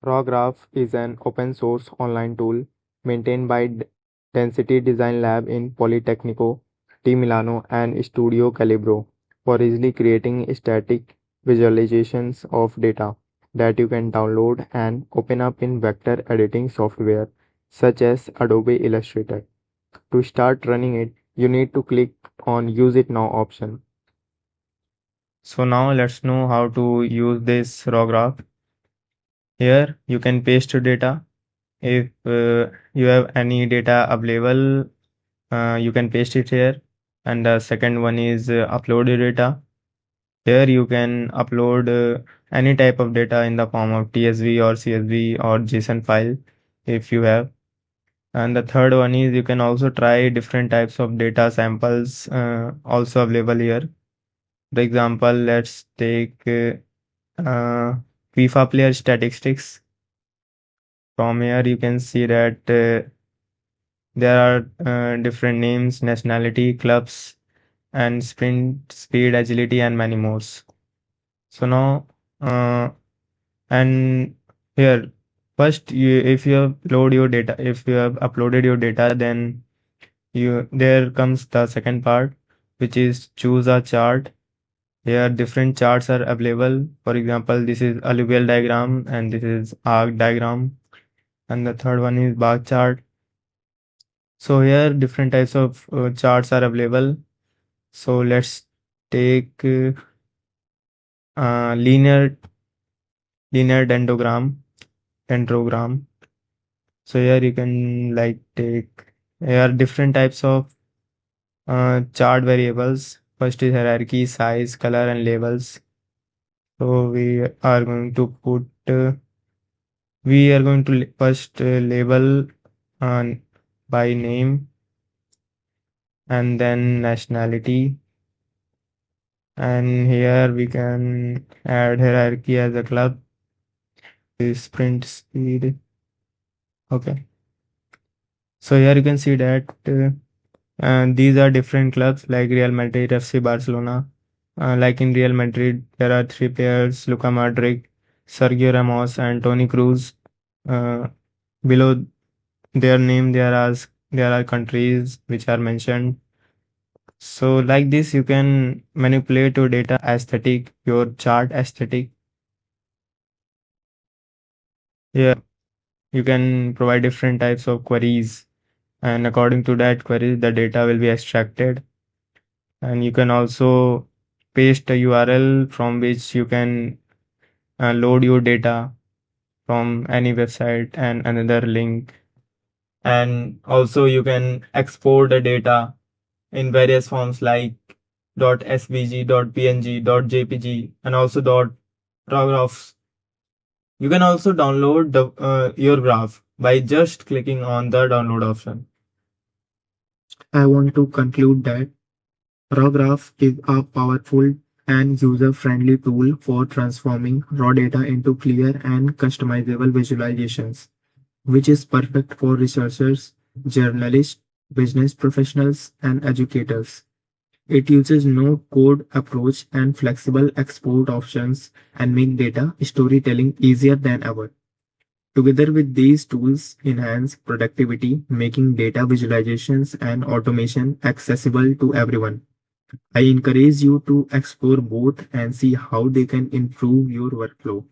RAWGraphs is an open source online tool maintained by Density Design Lab in Politecnico di Milano and Studio Calibro for easily creating static visualizations of data that you can download and open up in vector editing software such as Adobe Illustrator. To start running it, you need to click on Use It Now option. So now let's know how to use this raw graph. Here you can paste your data. If you have any data available, you can paste it here. And the second one is upload your data. Here you can upload any type of data in the form of TSV or CSV or JSON file if you have. And the third one is you can also try different types of data samples also available here. For example, let's take FIFA player statistics. From here you can see that there are different names, nationality, clubs, and sprint speed, agility, and many more. So now, and here, first, if you upload your data, if you have uploaded your data, then there comes the second part, which is choose a chart. Here, different charts are available. For example, this is alluvial diagram, and this is arc diagram, and the third one is bar chart. So here, different types of charts are available. So let's take linear dendrogram. So here you can take here are different types of chart variables. First is hierarchy, size, color, and labels. So we are going to first label by name and then nationality. And here we can add hierarchy as a club. Sprint speed. Okay. So here you can see that these are different clubs like Real Madrid, FC Barcelona. Like in Real Madrid, there are three players: Luka Modric, Sergio Ramos, and Toni Kroos. Below their name, there are countries which are mentioned. So like this, you can manipulate your data aesthetic, your chart aesthetic. Here, you can provide different types of queries, and according to that query, the data will be extracted. And you can also paste a URL from which you can load your data from any website and another link. And also you can export the data in various forms like .svg, .png, .jpg, and also .rawgraphs. You can also download your graph by just clicking on the download option. I want to conclude that RAWGraph is a powerful and user-friendly tool for transforming raw data into clear and customizable visualizations, which is perfect for researchers, journalists, business professionals, and educators. It uses no-code approach and flexible export options and make data storytelling easier than ever. Together with these tools enhance productivity, making data visualizations and automation accessible to everyone. I encourage you to explore both and see how they can improve your workflow.